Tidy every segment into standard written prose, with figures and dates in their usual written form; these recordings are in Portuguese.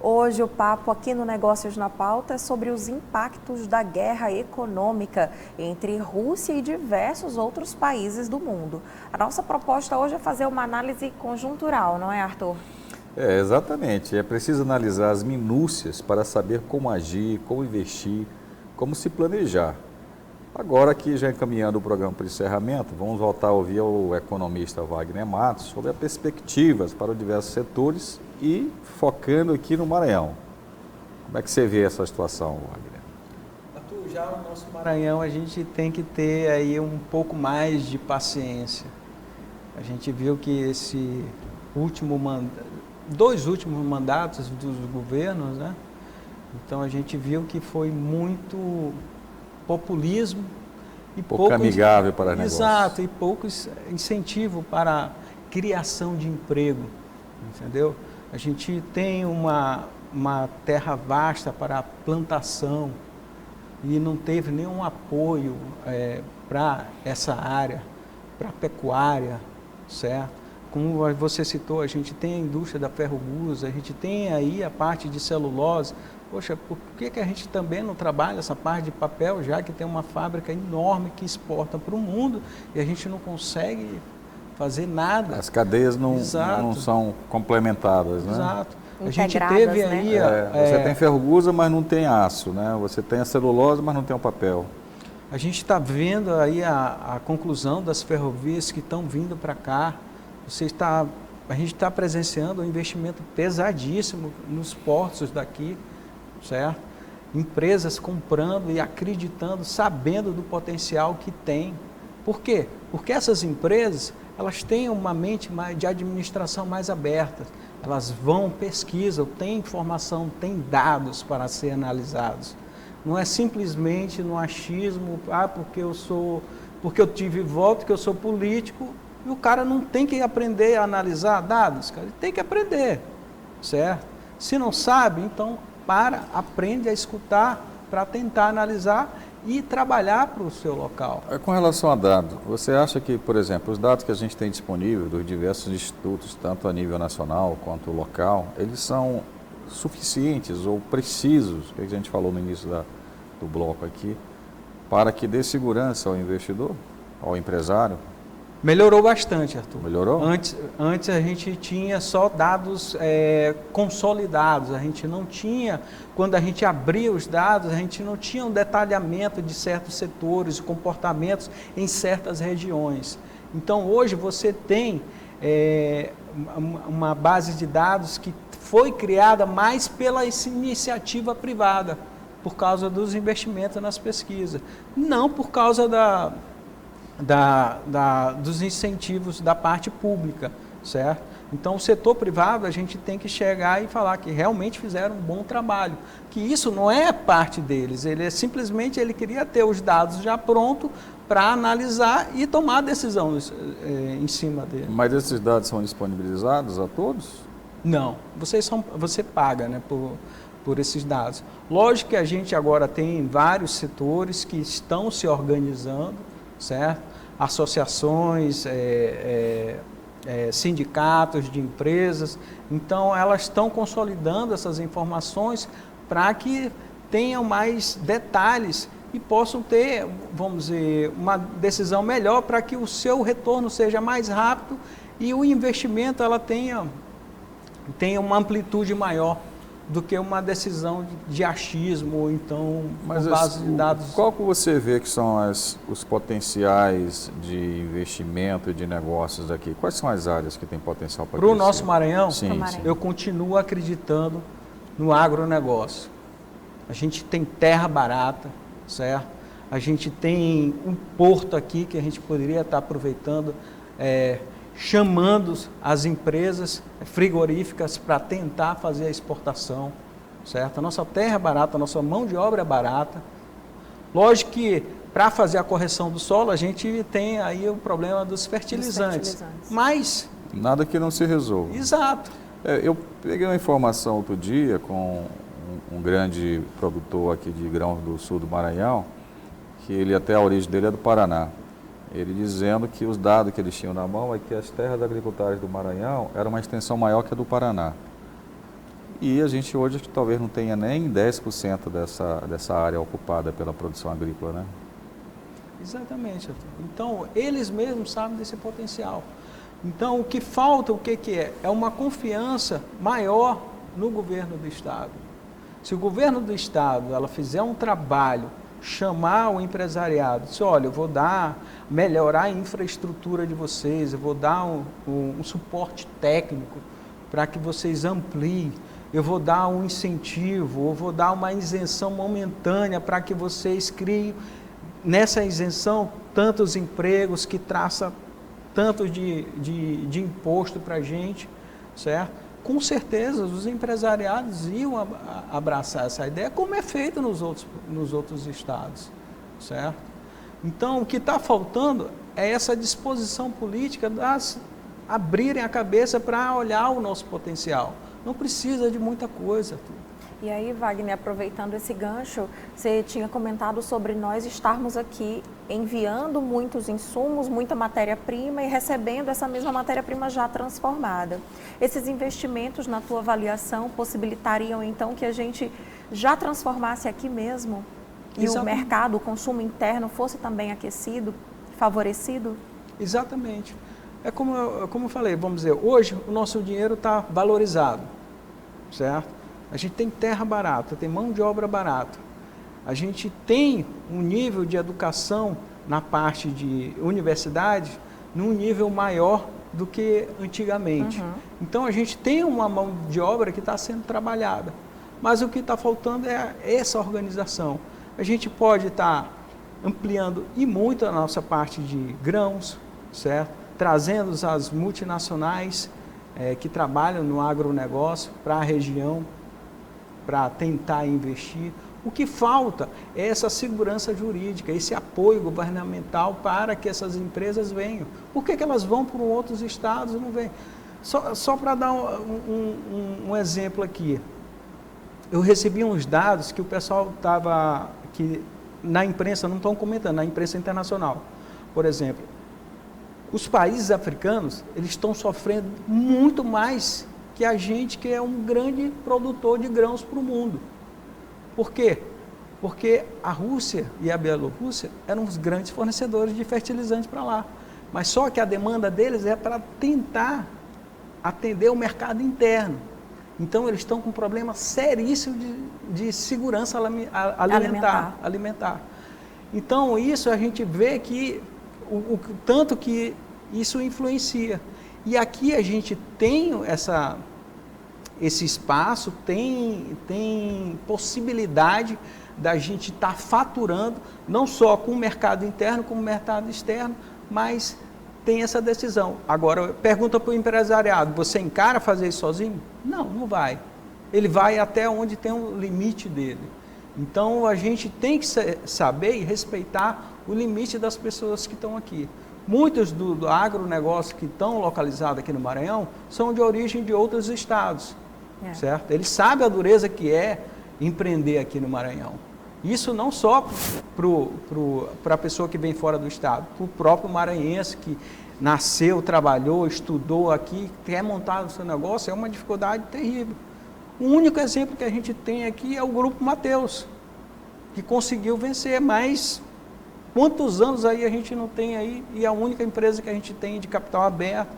Hoje o papo aqui no Negócios na Pauta é sobre os impactos da guerra econômica entre Rússia e diversos outros países do mundo. A nossa proposta hoje é fazer uma análise conjuntural, não é, Arthur? Exatamente. É preciso analisar as minúcias para saber como agir, como investir, como se planejar. Agora aqui, já encaminhando o programa para o encerramento, vamos voltar a ouvir o economista Wagner Matos sobre as perspectivas para os diversos setores e focando aqui no Maranhão. Como é que você vê essa situação, Wagner? Arthur, já no nosso Maranhão a gente tem que ter aí um pouco mais de paciência. A gente viu que esse dois últimos mandatos dos governos, né? Então a gente viu que foi muito populismo e pouco amigável para negócios. Exato, e pouco incentivo para a criação de emprego, entendeu? A gente tem uma terra vasta para a plantação e não teve nenhum apoio para essa área, para a pecuária, certo? Como você citou, a gente tem a indústria da ferro-gusa, a gente tem aí a parte de celulose. Poxa, por que a gente também não trabalha essa parte de papel, já que tem uma fábrica enorme que exporta para o mundo e a gente não consegue fazer nada? As cadeias não são complementadas, né? Exato. A gente teve aí... Você tem ferro-gusa, mas não tem aço, né? Você tem a celulose, mas não tem o papel. A gente está vendo aí a conclusão das ferrovias que estão vindo para cá. A gente está presenciando um investimento pesadíssimo nos portos daqui, certo? Empresas comprando e acreditando, sabendo do potencial que tem. Por quê? Porque essas empresas, elas têm uma mente de administração mais aberta. Elas vão, pesquisam, têm informação, têm dados para ser analisados. Não é simplesmente no achismo, porque eu tive voto, que eu sou político, e o cara não tem que aprender a analisar dados, cara. Ele tem que aprender, certo? Se não sabe, então aprende a escutar para tentar analisar e trabalhar para o seu local. Com relação a dados, você acha que, por exemplo, os dados que a gente tem disponível dos diversos institutos, tanto a nível nacional quanto local, eles são suficientes ou precisos, que a gente falou no início do bloco aqui, para que dê segurança ao investidor, ao empresário? Melhorou bastante, Arthur. Melhorou? Antes a gente tinha só dados consolidados, a gente não tinha, quando a gente abria os dados, a gente não tinha um detalhamento de certos setores, comportamentos em certas regiões. Então hoje você tem uma base de dados que foi criada mais pela iniciativa privada, por causa dos investimentos nas pesquisas, não por causa dos incentivos da parte pública, certo? Então, o setor privado, a gente tem que chegar e falar que realmente fizeram um bom trabalho, que isso não é parte deles, ele queria ter os dados já prontos para analisar e tomar decisão em cima dele. Mas esses dados são disponibilizados a todos? Não, você paga, né, por esses dados. Lógico que a gente agora tem vários setores que estão se organizando, certo? Associações, sindicatos de empresas, então elas estão consolidando essas informações para que tenham mais detalhes e possam ter, vamos dizer, uma decisão melhor para que o seu retorno seja mais rápido e o investimento ela tenha uma amplitude maior do que uma decisão de achismo ou então com base de dados. Qual que você vê que são os potenciais de investimento e de negócios aqui? Quais são as áreas que têm potencial para crescer? Para o nosso Maranhão, sim. Eu continuo acreditando no agronegócio. A gente tem terra barata, certo? A gente tem um porto aqui que a gente poderia estar aproveitando, chamando as empresas frigoríficas para tentar fazer a exportação, certo? A nossa terra é barata, a nossa mão de obra é barata. Lógico que para fazer a correção do solo, a gente tem aí o problema dos fertilizantes. Mas... nada que não se resolva. Exato. Eu peguei uma informação outro dia com um grande produtor aqui de grãos do sul do Maranhão, que até a origem dele é do Paraná. Ele dizendo que os dados que eles tinham na mão é que as terras agricultárias do Maranhão eram uma extensão maior que a do Paraná. E a gente hoje talvez não tenha nem 10% dessa área ocupada pela produção agrícola, né? Exatamente, Arthur. Então, eles mesmos sabem desse potencial. Então, o que falta, o que é? É uma confiança maior no governo do Estado. Se o governo do Estado ela fizer um trabalho, chamar o empresariado, dizer, olha, eu vou melhorar a infraestrutura de vocês, eu vou dar um suporte técnico para que vocês ampliem, eu vou dar um incentivo, eu vou dar uma isenção momentânea para que vocês criem nessa isenção tantos empregos que traça tanto de imposto para a gente, certo? Com certeza os empresariados iam abraçar essa ideia, como é feito nos outros estados, certo? Então, o que está faltando é essa disposição política das abrirem a cabeça para olhar o nosso potencial. Não precisa de muita coisa. E aí, Wagner, aproveitando esse gancho, você tinha comentado sobre nós estarmos aqui enviando muitos insumos, muita matéria-prima e recebendo essa mesma matéria-prima já transformada. Esses investimentos, na tua avaliação, possibilitariam então que a gente já transformasse aqui mesmo e Exatamente. o mercado, o consumo interno fosse também aquecido, favorecido? Exatamente. É como eu falei, vamos dizer, hoje o nosso dinheiro está valorizado, certo? A gente tem terra barata, tem mão de obra barata. A gente tem um nível de educação na parte de universidade num nível maior do que antigamente. Uhum. Então a gente tem uma mão de obra que está sendo trabalhada. Mas o que está faltando é essa organização. A gente pode estar ampliando e muito a nossa parte de grãos, certo? Trazendo as multinacionais que trabalham no agronegócio para a região, para tentar investir. O que falta é essa segurança jurídica, esse apoio governamental para que essas empresas venham. Por que elas vão para outros estados e não vêm? Só para dar um exemplo aqui. Eu recebi uns dados que o pessoal estava, que na imprensa, não estão comentando, na imprensa internacional. Por exemplo, os países africanos, eles estão sofrendo muito mais que a gente, que é um grande produtor de grãos para o mundo. Por quê? Porque a Rússia e a Bielorrússia eram os grandes fornecedores de fertilizantes para lá. Mas só que a demanda deles é para tentar atender o mercado interno. Então, eles estão com um problema seríssimo de segurança alimentar. Então, isso a gente vê que o tanto que isso influencia. E aqui a gente tem esse espaço, tem possibilidade da gente estar faturando, não só com o mercado interno, como o mercado externo, mas tem essa decisão. Agora, pergunta para o empresariado, você encara fazer isso sozinho? Não, não vai. Ele vai até onde tem o limite dele. Então, a gente tem que saber e respeitar o limite das pessoas que estão aqui. Muitos do agronegócio que estão localizados aqui no Maranhão são de origem de outros estados, certo? Eles sabem a dureza que é empreender aqui no Maranhão. Isso não só para a pessoa que vem fora do estado, para o próprio maranhense que nasceu, trabalhou, estudou aqui, quer montar o seu negócio, é uma dificuldade terrível. O único exemplo que a gente tem aqui é o Grupo Mateus, que conseguiu vencer, mas quantos anos aí a gente não tem aí, e a única empresa que a gente tem de capital aberto,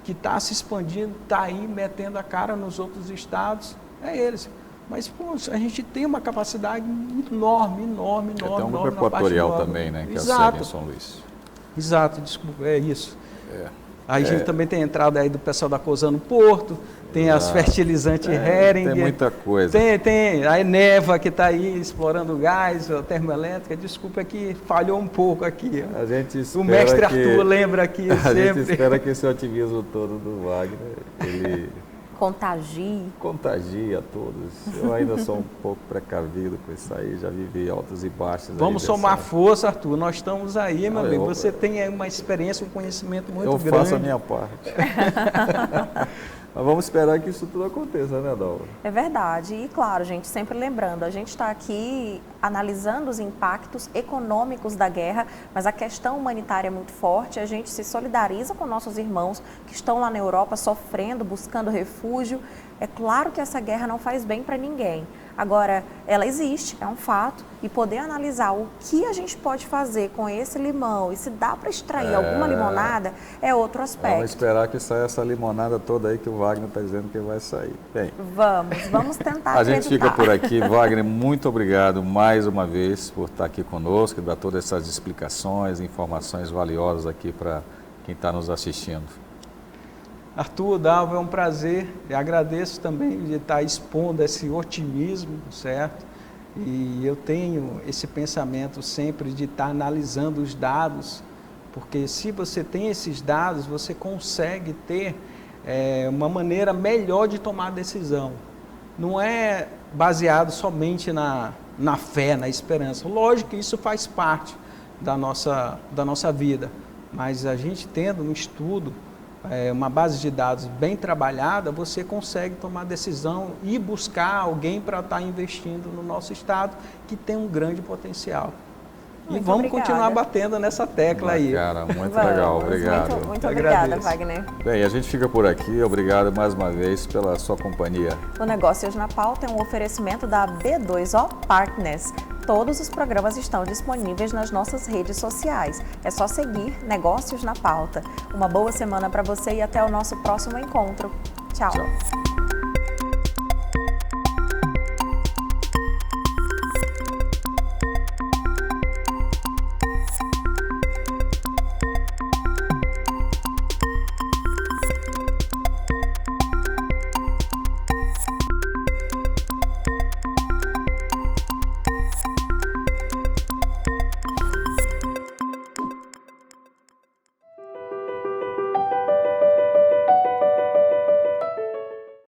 que está se expandindo, está aí metendo a cara nos outros estados, é eles. Mas, pô, a gente tem uma capacidade enorme. Tem um grupo equatorial também, né, que é a SEG em São Luís. Exato, desculpa, é isso. Aí a gente também tem a entrada aí do pessoal da Cosan no Porto, tem as fertilizantes Hering. Tem muita coisa. Tem a Eneva que está aí explorando gás, a termoelétrica. Desculpa que falhou um pouco aqui. A gente espera o mestre Arthur lembra aqui sempre. A gente espera que esse otimismo todo do Wagner, ele contagie a todos. Eu ainda sou um pouco precavido com isso aí, já vivi altos e baixos. Vamos somar força, Arthur, nós estamos aí, meu amigo. Você tem aí uma experiência, um conhecimento muito grande. Eu faço a minha parte. Mas vamos esperar que isso tudo aconteça, né, Dalva? É verdade. E claro, gente, sempre lembrando, a gente está aqui analisando os impactos econômicos da guerra, mas a questão humanitária é muito forte. A gente se solidariza com nossos irmãos que estão lá na Europa sofrendo, buscando refúgio. É claro que essa guerra não faz bem para ninguém. Agora, ela existe, é um fato, e poder analisar o que a gente pode fazer com esse limão e se dá para extrair alguma limonada é outro aspecto. Vamos esperar que saia essa limonada toda aí que o Wagner está dizendo que vai sair. Bem, vamos tentar a acreditar. gente fica por aqui. Wagner, muito obrigado mais uma vez por estar aqui conosco e dar todas essas explicações, informações valiosas aqui para quem está nos assistindo. Arthur, Dalva, é um prazer e agradeço também de estar expondo esse otimismo, certo? E eu tenho esse pensamento sempre de estar analisando os dados, porque se você tem esses dados, você consegue ter uma maneira melhor de tomar decisão. Não é baseado somente na fé, na esperança. Lógico que isso faz parte da nossa vida, mas a gente tendo um estudo, uma base de dados bem trabalhada, você consegue tomar decisão e buscar alguém para estar investindo no nosso estado, que tem um grande potencial. E vamos continuar batendo nessa tecla aí. Cara, muito legal, obrigado. Muito obrigada, Wagner. Bem, a gente fica por aqui, obrigado mais uma vez pela sua companhia. O Negócios na Pauta é um oferecimento da B2O Partners. Todos os programas estão disponíveis nas nossas redes sociais. É só seguir Negócios na Pauta. Uma boa semana para você e até o nosso próximo encontro. Tchau.